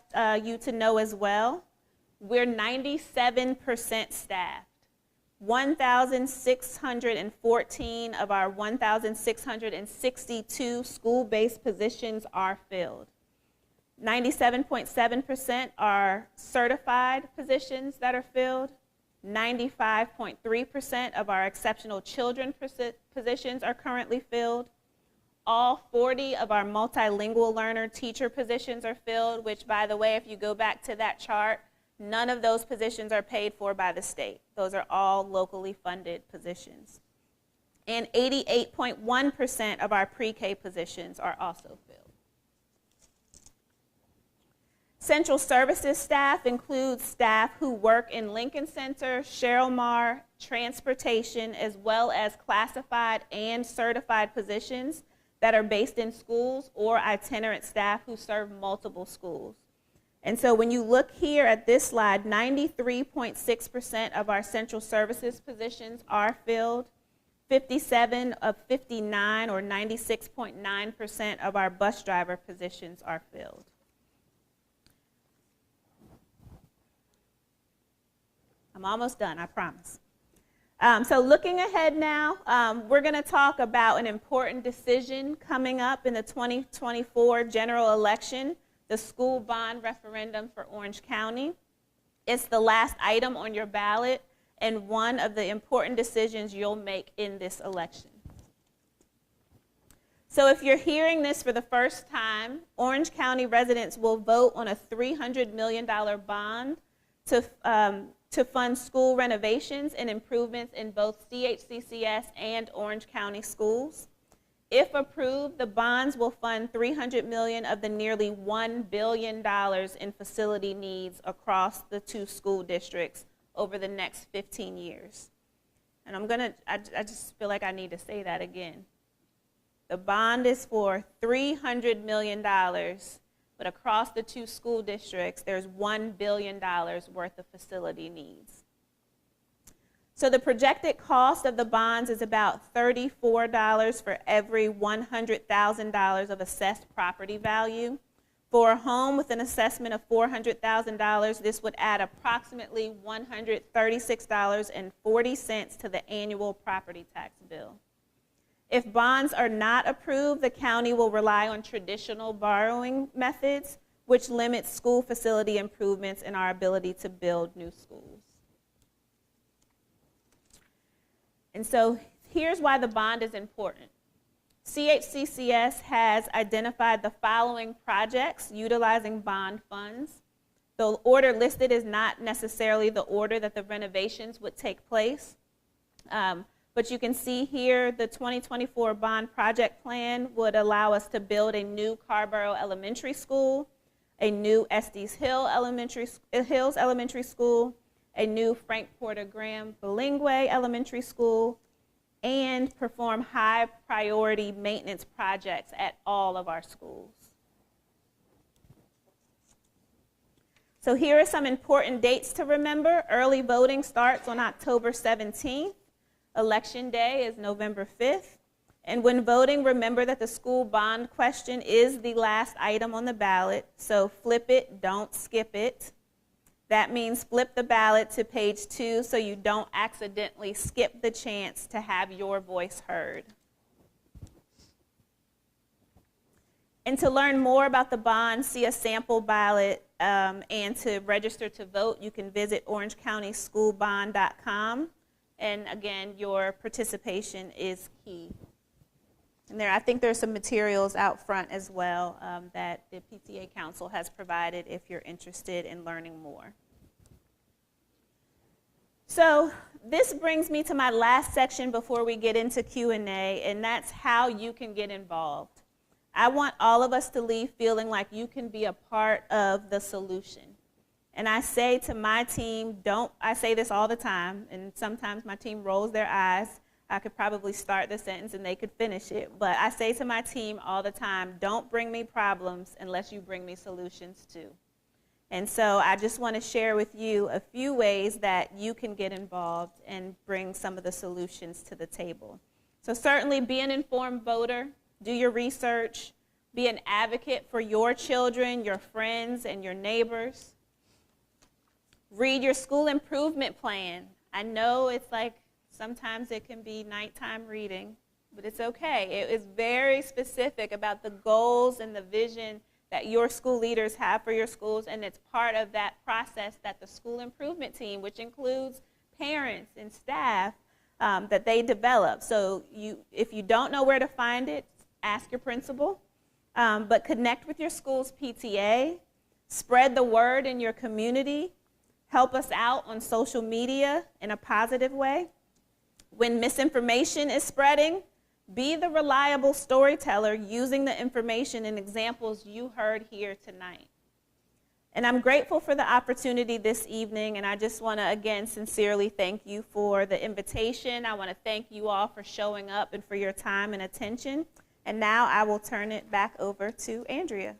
Speaker 2: you to know as well. We're 97% staffed. 1,614 of our 1,662 school-based positions are filled. 97.7% are certified positions that are filled. 95.3% of our exceptional children positions are currently filled. All 40 of our multilingual learner teacher positions are filled, which, by the way, if you go back to that chart, none of those positions are paid for by the state. Those are all locally funded positions. And 88.1% of our pre-K positions are also filled. Central services staff includes staff who work in Lincoln Center, Cheryl Mar, transportation, as well as classified and certified positions that are based in schools, or itinerant staff who serve multiple schools. And so when you look here at this slide, 93.6% of our central services positions are filled. 57 of 59, or 96.9% of our bus driver positions are filled. I'm almost done, I promise. So looking ahead now, we're going to talk about an important decision coming up in the 2024 general election, the school bond referendum for Orange County. It's the last item on your ballot and one of the important decisions you'll make in this election. So if you're hearing this for the first time, Orange County residents will vote on a $300 million bond to fund school renovations and improvements in both CHCCS and Orange County schools. If approved, the bonds will fund $300 million of the nearly $1 billion in facility needs across the two school districts over the next 15 years. And I just feel like I need to say that again. The bond is for $300 million, but across the two school districts, there's $1 billion worth of facility needs. So the projected cost of the bonds is about $34 for every $100,000 of assessed property value. For a home with an assessment of $400,000, this would add approximately $136.40 to the annual property tax bill. If bonds are not approved, the county will rely on traditional borrowing methods, which limits school facility improvements and our ability to build new schools. And so here's why the bond is important. CHCCS has identified the following projects utilizing bond funds. The order listed is not necessarily the order that the renovations would take place. But you can see here the 2024 bond project plan would allow us to build a new Carborough Elementary School, a new Estes Hills Elementary School, a new Frank Porter Graham Bilingue Elementary School, and perform high priority maintenance projects at all of our schools. So here are some important dates to remember. Early voting starts on October 17th. Election day is November 5th. And when voting, remember that the school bond question is the last item on the ballot. So flip it, don't skip it. That means flip the ballot to page 2 so you don't accidentally skip the chance to have your voice heard. And to learn more about the bond, see a sample ballot, and to register to vote, you can visit orangecountyschoolbond.com. And again, your participation is key. And I think there's some materials out front as well that the PTA Council has provided if you're interested in learning more. So this brings me to my last section before we get into Q&A, and that's how you can get involved. I want all of us to leave feeling like you can be a part of the solution. And I say to my team, I say this all the time, and sometimes my team rolls their eyes. I could probably start the sentence and they could finish it. But I say to my team all the time, don't bring me problems unless you bring me solutions too. And so I just want to share with you a few ways that you can get involved and bring some of the solutions to the table. So certainly be an informed voter, do your research, be an advocate for your children, your friends, and your neighbors. Read your school improvement plan. I know it's like sometimes it can be nighttime reading, but it's okay. It is very specific about the goals and the vision that your school leaders have for your schools, and it's part of that process that the school improvement team, which includes parents and staff, that they develop. So if you don't know where to find it, ask your principal, but connect with your school's PTA, spread the word in your community, help us out on social media in a positive way. When misinformation is spreading, be the reliable storyteller using the information and examples you heard here tonight. And I'm grateful for the opportunity this evening, and I just want to again sincerely thank you for the invitation. I want to thank you all for showing up and for your time and attention. And now I will turn it back over to Andrea.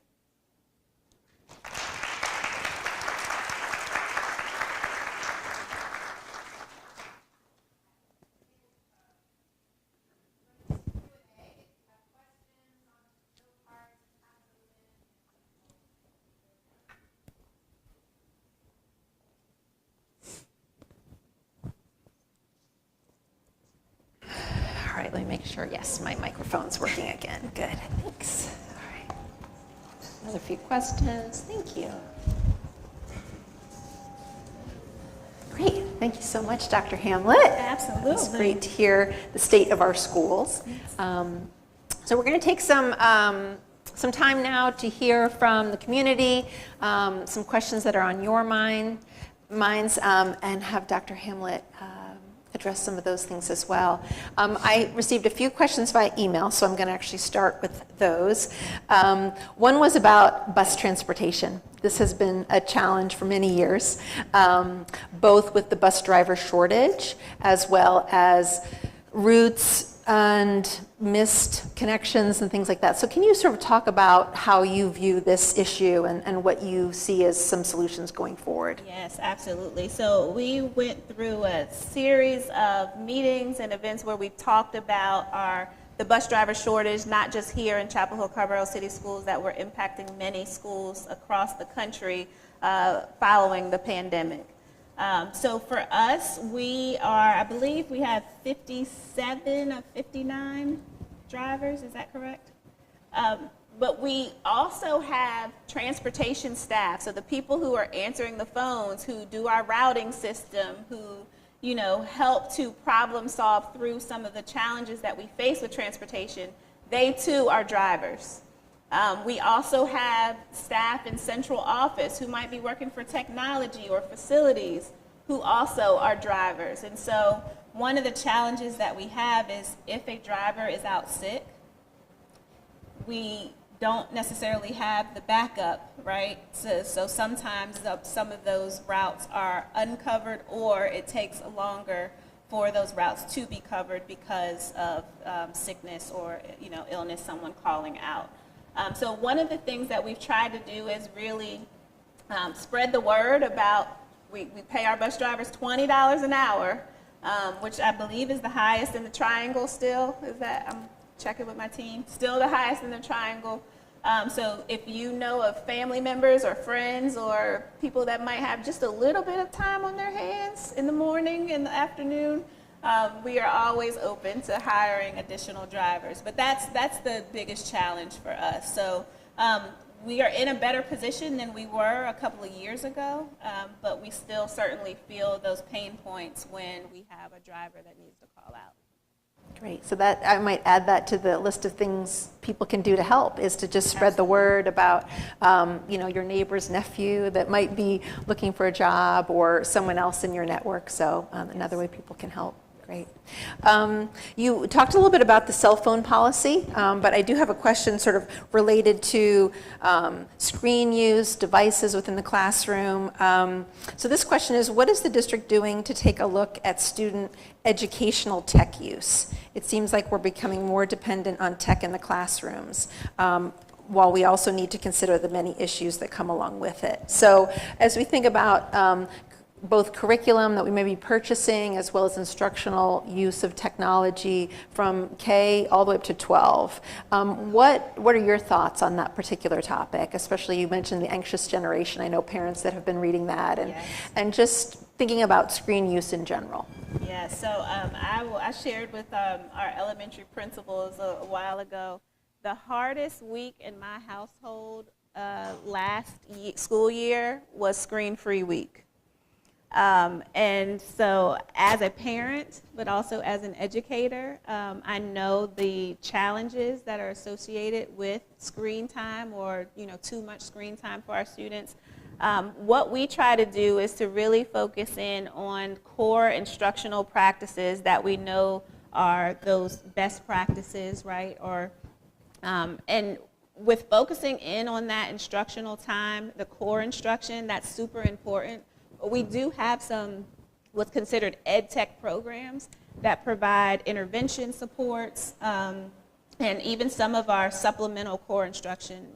Speaker 1: All right, let me make sure, yes, my microphone's working again. Good, thanks. All right, another few questions. Thank you. Great, thank you so much, Dr. Hamlet.
Speaker 2: Absolutely.
Speaker 1: It's great to hear the state of our schools. So we're going to take some time now to hear from the community, some questions that are on your minds, and have Dr. Hamlet address some of those things as well. I received a few questions via email, so I'm going to actually start with those. One was about bus transportation. This has been a challenge for many years, both with the bus driver shortage as well as routes and missed connections and things like that. So can you sort of talk about how you view this issue and what you see as some solutions going forward?
Speaker 2: Yes, absolutely. So we went through a series of meetings and events where we talked about the bus driver shortage, not just here in Chapel Hill, Carborough City Schools, that were impacting many schools across the country following the pandemic. So for us, I believe we have 57 of 59 drivers, is that correct? But we also have transportation staff, so the people who are answering the phones, who do our routing system, who help to problem solve through some of the challenges that we face with transportation, they too are drivers. We also have staff in central office who might be working for technology or facilities who also are drivers. And so one of the challenges that we have is if a driver is out sick, we don't necessarily have the backup, right? So sometimes some of those routes are uncovered, or it takes longer for those routes to be covered because of sickness or illness, someone calling out. So one of the things that we've tried to do is really spread the word about, we pay our bus drivers $20 an hour, which I believe is the highest in the triangle still. Is that, I'm checking with my team, still the highest in the triangle. So if you know of family members or friends or people that might have just a little bit of time on their hands in the morning, in the afternoon, we are always open to hiring additional drivers. But that's the biggest challenge for us. So we are in a better position than we were a couple of years ago, but we still certainly feel those pain points when we have a driver that needs to call out.
Speaker 1: Great. So that I might add that to the list of things people can do to help, is to just spread the word about your neighbor's nephew that might be looking for a job, or someone else in your network. So another way people can help. Great. You talked a little bit about the cell phone policy, but I do have a question sort of related to screen use, devices within the classroom. So this question is, what is the district doing to take a look at student educational tech use? It seems like we're becoming more dependent on tech in the classrooms, while we also need to consider the many issues that come along with it. So as we think about both curriculum that we may be purchasing, as well as instructional use of technology from K all the way up to 12. What are your thoughts on that particular topic? Especially, you mentioned the anxious generation. I know parents that have been reading that, and just thinking about screen use in general.
Speaker 2: Yeah, so I shared with our elementary principals a while ago, the hardest week in my household last school year was screen-free week. And so as a parent, but also as an educator, I know the challenges that are associated with screen time, or too much screen time for our students. What we try to do is to really focus in on core instructional practices that we know are those best practices, right? And with focusing in on that instructional time, the core instruction, that's super important. We do have some what's considered ed tech programs that provide intervention supports, and even some of our supplemental core instruction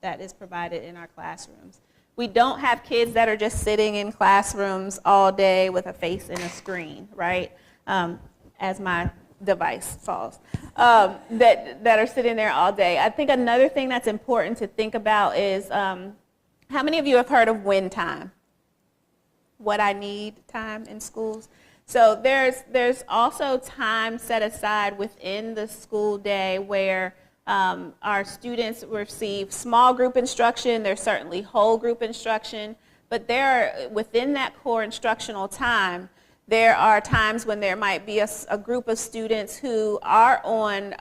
Speaker 2: that is provided in our classrooms. We don't have kids that are just sitting in classrooms all day with a face in a screen, right? As my device falls, that are sitting there all day. I think another thing that's important to think about is, how many of you have heard of win time? What I need time in schools. So there's also time set aside within the school day where our students receive small group instruction. There's certainly whole group instruction, but within that core instructional time, there are times when there might be a group of students who are on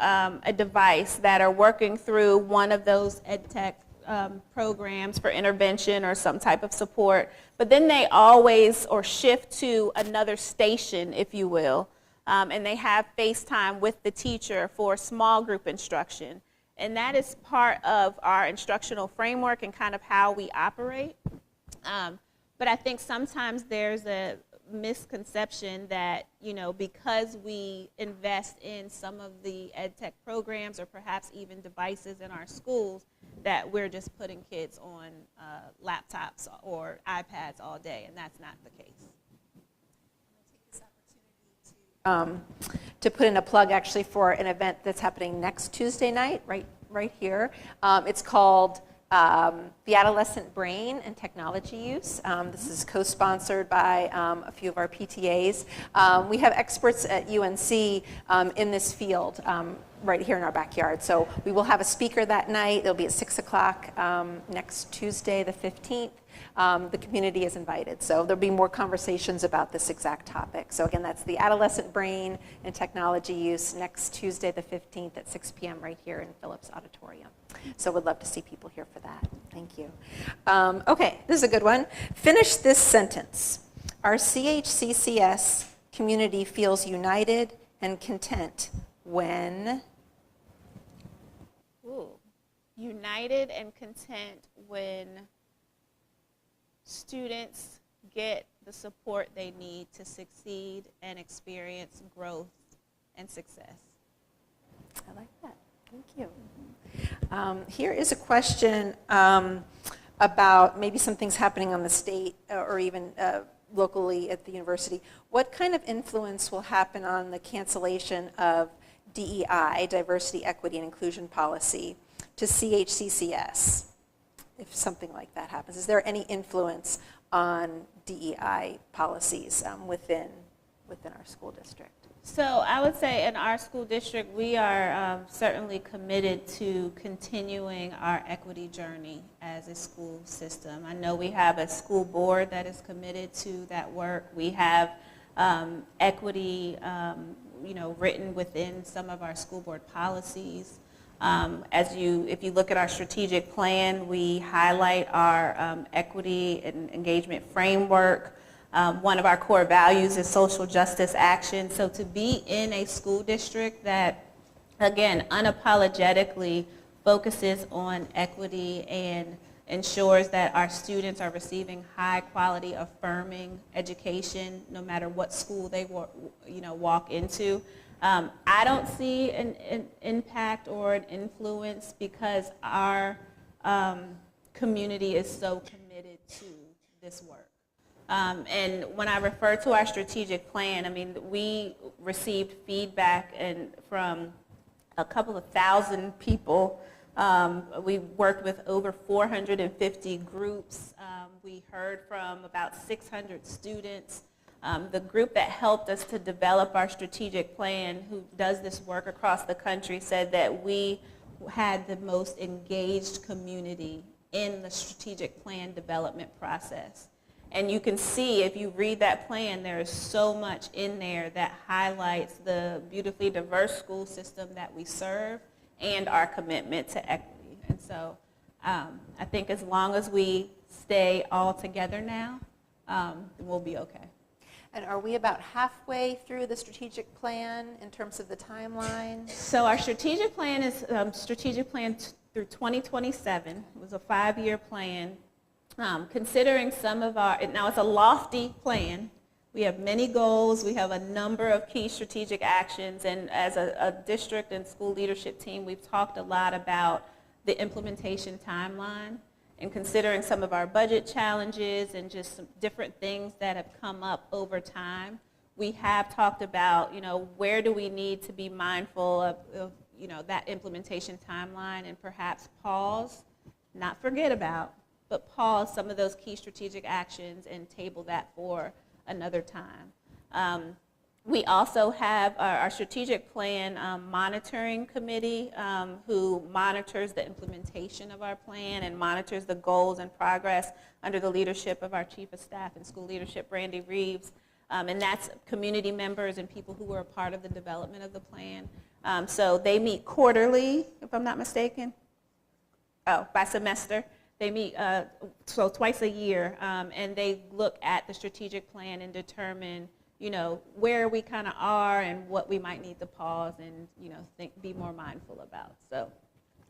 Speaker 2: a device that are working through one of those ed tech programs for intervention or some type of support, but then they always shift to another station, if you will, and they have FaceTime with the teacher for small group instruction. And that is part of our instructional framework and kind of how we operate. But I think sometimes there's a misconception that, because we invest in some of the ed tech programs or perhaps even devices in our schools, that we're just putting kids on laptops or iPads all day, and that's not the case.
Speaker 1: To put in a plug actually for an event that's happening next Tuesday night, right here. It's called The Adolescent Brain and Technology Use. This is co-sponsored by a few of our PTAs. We have experts at UNC in this field right here in our backyard. So we will have a speaker that night. It'll be at 6 o'clock next Tuesday, the 15th. The community is invited. So there'll be more conversations about this exact topic. So again, that's the adolescent brain and technology use next Tuesday, the 15th at 6 p.m. right here in Phillips Auditorium. So we'd love to see people here for that. Thank you. Okay, this is a good one. Finish this sentence. Our CHCCS community feels united and content when?
Speaker 2: United and content when students get the support they need to succeed and experience growth and success.
Speaker 1: I like that. Thank you. Here is a question about maybe some things happening on the state or even locally at the university. What kind of influence will happen on the cancellation of DEI, diversity, equity, and inclusion policy, to CHCCS, if something like that happens? Is there any influence on DEI policies within our school district?
Speaker 2: So I would say in our school district, we are certainly committed to continuing our equity journey as a school system. I know we have a school board that is committed to that work. We have equity, written within some of our school board policies. If you look at our strategic plan, we highlight our equity and engagement framework. One of our core values is social justice action. So to be in a school district that, again, unapologetically focuses on equity and ensures that our students are receiving high quality, affirming education no matter what school they walk into. I don't see an impact or an influence because our community is so committed to this work. And when I refer to our strategic plan, I mean, we received feedback from a couple of thousand people. We worked with over 450 groups. We heard from about 600 students. The group that helped us to develop our strategic plan, who does this work across the country, said that we had the most engaged community in the strategic plan development process. And you can see, if you read that plan, there is so much in there that highlights the beautifully diverse school system that we serve and our commitment to equity. And so I think as long as we stay all together now, we'll be okay.
Speaker 1: And are we about halfway through the strategic plan in terms of the timeline?
Speaker 2: So our strategic plan is strategic plan through 2027. It was a 5-year plan. Considering some of now it's a lofty plan. We have many goals. We have a number of key strategic actions. And as a district and school leadership team, we've talked a lot about the implementation timeline. And considering some of our budget challenges and just some different things that have come up over time, we have talked about, where do we need to be mindful of that implementation timeline and perhaps pause, not forget about, but pause some of those key strategic actions and table that for another time. We also have our strategic plan monitoring committee who monitors the implementation of our plan and monitors the goals and progress under the leadership of our Chief of Staff and School Leadership, Brandy Reeves. And that's community members and people who were a part of the development of the plan. So they meet quarterly, if I'm not mistaken. By semester. They meet so twice a year, and they look at the strategic plan and determine, where we kind of are and what we might need to pause and, be more mindful about. So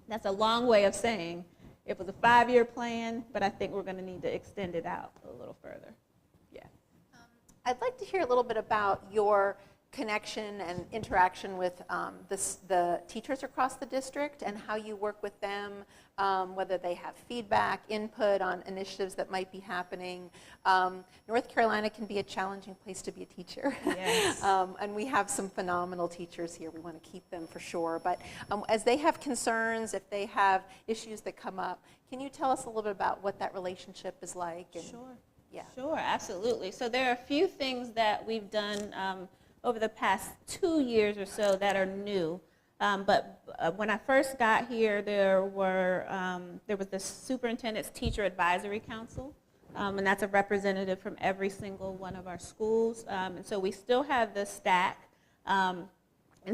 Speaker 2: that's a long way of saying it was a 5-year plan, but I think we're going to need to extend it out a little further. Yeah.
Speaker 1: I'd like to hear a little bit about your connection and interaction with the teachers across the district and how you work with them, whether they have feedback, input on initiatives that might be happening. North Carolina can be a challenging place to be a teacher.
Speaker 2: Yes.
Speaker 1: And we have some phenomenal teachers here. We want to keep them for sure. But as they have concerns, if they have issues that come up, can you tell us a little bit about what that relationship is like? And,
Speaker 2: Sure.
Speaker 1: Yeah.
Speaker 2: Sure, absolutely. So there are a few things that we've done over the past 2 years or so that are new. But when I first got here, there was the Superintendent's Teacher Advisory Council, and that's a representative from every single one of our schools. And so we still have the stack. And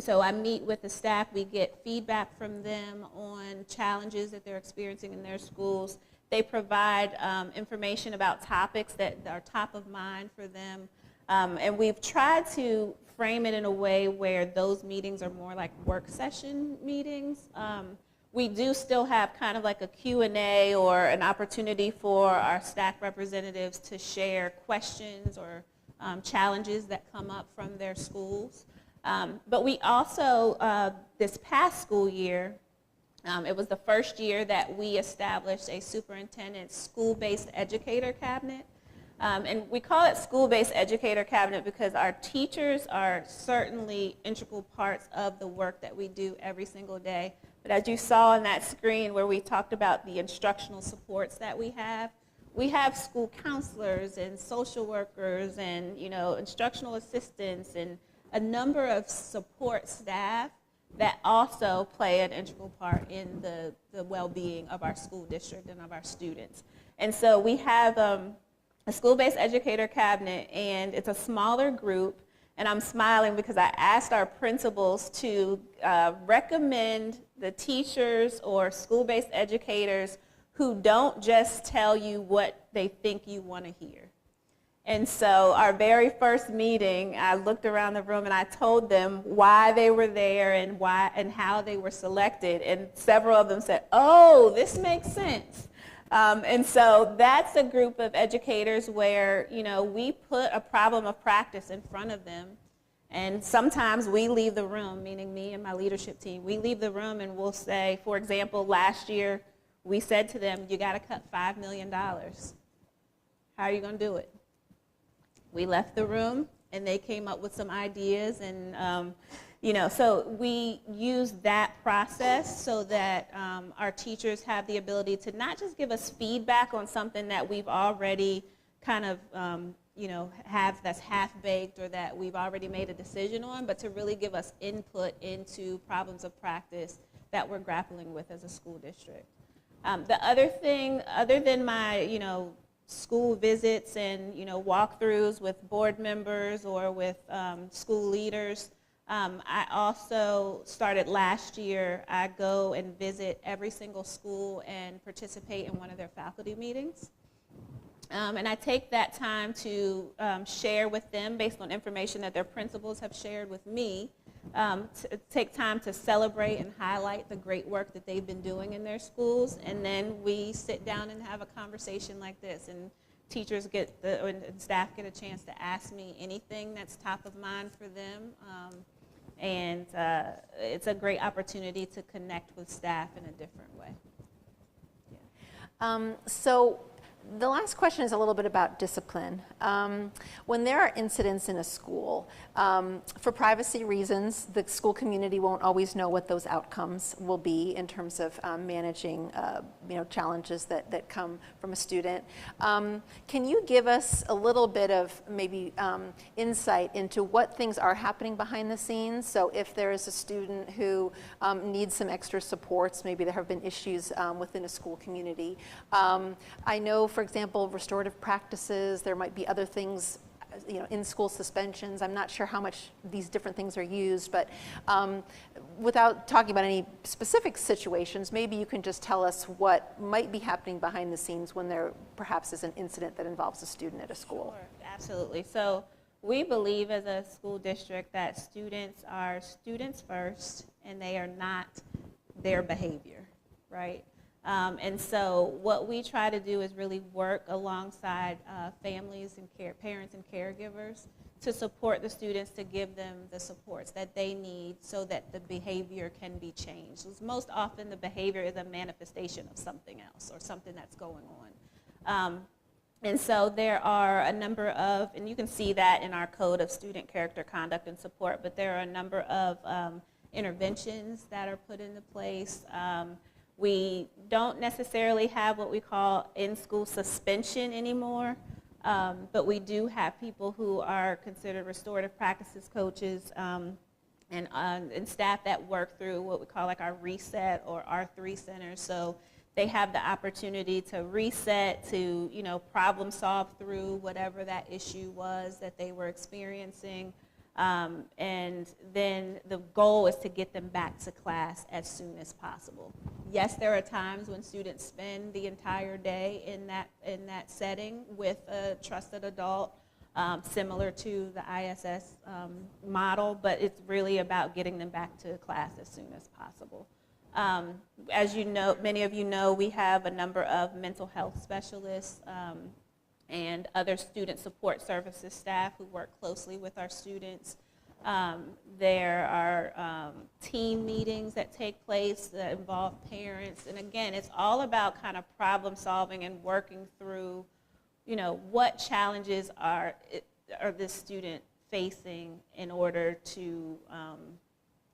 Speaker 2: so I meet with the staff. We get feedback from them on challenges that they're experiencing in their schools. They provide information about topics that are top of mind for them. And we've tried to frame it in a way where those meetings are more like work session meetings. We do still have kind of like a Q&A or an opportunity for our staff representatives to share questions or challenges that come up from their schools. But we also, this past school year, it was the first year that we established a superintendent school-based educator cabinet. And we call it school-based educator cabinet because our teachers are certainly integral parts of the work that we do every single day. But as you saw on that screen where we talked about the instructional supports that we have school counselors and social workers and instructional assistants and a number of support staff that also play an integral part in the well-being of our school district and of our students. And so we have a school-based educator cabinet, and it's a smaller group, and I'm smiling because I asked our principals to recommend the teachers or school-based educators who don't just tell you what they think you want to hear. And so our very first meeting, I looked around the room and I told them why they were there and why and how they were selected, and several of them said, "Oh, this makes sense." And so that's a group of educators where, we put a problem of practice in front of them. And sometimes we leave the room, meaning me and my leadership team, we leave the room and we'll say, for example, last year we said to them, you got to cut $5 million. How are you going to do it? We left the room and they came up with some ideas, and so we use that process so that our teachers have the ability to not just give us feedback on something that we've already kind of have that's half-baked or that we've already made a decision on, but to really give us input into problems of practice that we're grappling with as a school district. The other thing, other than my school visits and walkthroughs with board members or with school leaders, I also started last year. I go and visit every single school and participate in one of their faculty meetings. And I take that time to share with them based on information that their principals have shared with me, to take time to celebrate and highlight the great work that they've been doing in their schools. And then we sit down and have a conversation like this, and teachers and staff get a chance to ask me anything that's top of mind for them. And it's a great opportunity to connect with staff in a different way.
Speaker 1: Yeah. So the last question is a little bit about discipline. When there are incidents in a school, for privacy reasons, the school community won't always know what those outcomes will be in terms of managing challenges that come from a student. Can you give us a little bit of maybe insight into what things are happening behind the scenes? So if there is a student who needs some extra supports, maybe there have been issues within a school community. I know, for example, restorative practices, there might be other things, in-school suspensions. I'm not sure how much these different things are used, but without talking about any specific situations, maybe you can just tell us what might be happening behind the scenes when there perhaps is an incident that involves a student at a school.
Speaker 2: Sure, absolutely. So we believe as a school district that students are students first, and they are not their behavior, right? And so what we try to do is really work alongside families and parents and caregivers to support the students, to give them the supports that they need so that the behavior can be changed. Because most often the behavior is a manifestation of something else or something that's going on. And so there are a number of, and you can see that in our Code of Student Character, Conduct, and Support, but there are a number of interventions that are put into place. We don't necessarily have what we call in-school suspension anymore, but we do have people who are considered restorative practices coaches and staff that work through what we call like our reset or R3 centers. So they have the opportunity to reset, to problem solve through whatever that issue was that they were experiencing. And then the goal is to get them back to class as soon as possible. Yes, there are times when students spend the entire day in that setting with a trusted adult, similar to the ISS model, but it's really about getting them back to class as soon as possible. As you know, many of you know, we have a number of mental health specialists and other student support services staff who work closely with our students. There are team meetings that take place that involve parents, and again, it's all about kind of problem solving and working through, you know, what challenges are this student facing in order to,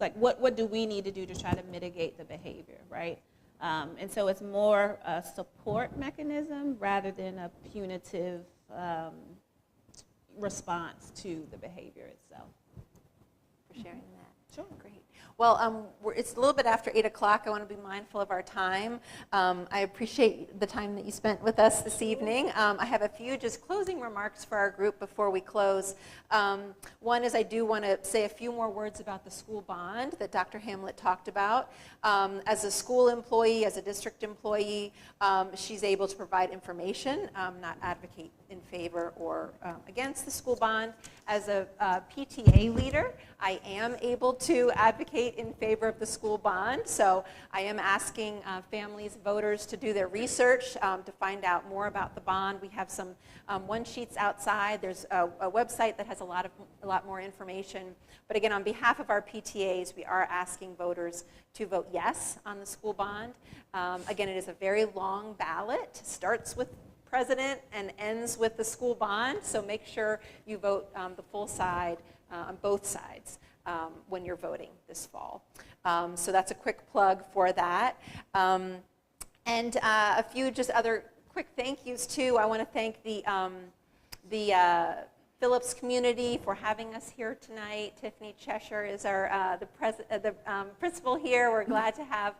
Speaker 2: like what do we need to do to try to mitigate the behavior, right? And so it's more a support mechanism rather than a punitive response to the behavior itself.
Speaker 1: For sharing that.
Speaker 2: Sure.
Speaker 1: Great. Well, it's a little bit after 8 o'clock. I want to be mindful of our time. I appreciate the time that you spent with us this evening. I have a few just closing remarks for our group before we close. One is I do want to say a few more words about the school bond that Dr. Hamlet talked about. As a school employee, as a district employee, she's able to provide information, not advocate in favor or against the school bond. As a PTA leader, I am able to advocate in favor of the school bond. So I am asking families, voters to do their research to find out more about the bond. We have some one-sheets outside. There's a website that has a lot more information. But again, on behalf of our PTAs, we are asking voters to vote yes on the school bond. Again, it is a very long ballot. Starts with president and ends with the school bond, so make sure you vote the full side on both sides when you're voting this fall. So that's a quick plug for that. And a few just other quick thank yous too. I want to thank the Phillips community for having us here tonight. Tiffany Cheshire is our the principal here. We're glad to have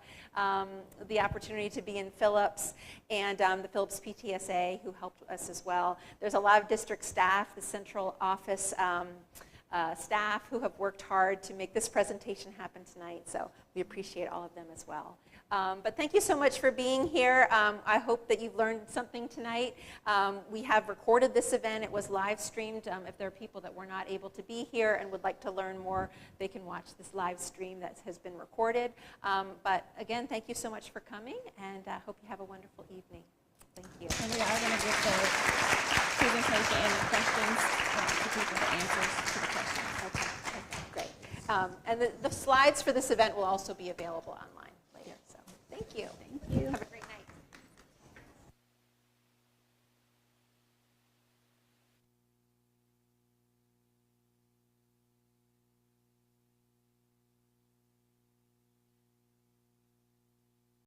Speaker 1: the opportunity to be in Phillips, and the Phillips PTSA who helped us as well. There's a lot of district staff, the central office staff who have worked hard to make this presentation happen tonight, so we appreciate all of them as well. But thank you so much for being here. I hope that you've learned something tonight. We have recorded this event. It was live streamed. If there are people that were not able to be here and would like to learn more, they can watch this live stream that has been recorded. But again, thank you so much for coming, and I hope you have a wonderful evening. Thank you.
Speaker 2: And we are going to get the presentation and the questions to people, the answers to the questions.
Speaker 1: Okay, great. And the slides for this event will also be available online later. So thank you.
Speaker 2: Thank you.
Speaker 1: Have a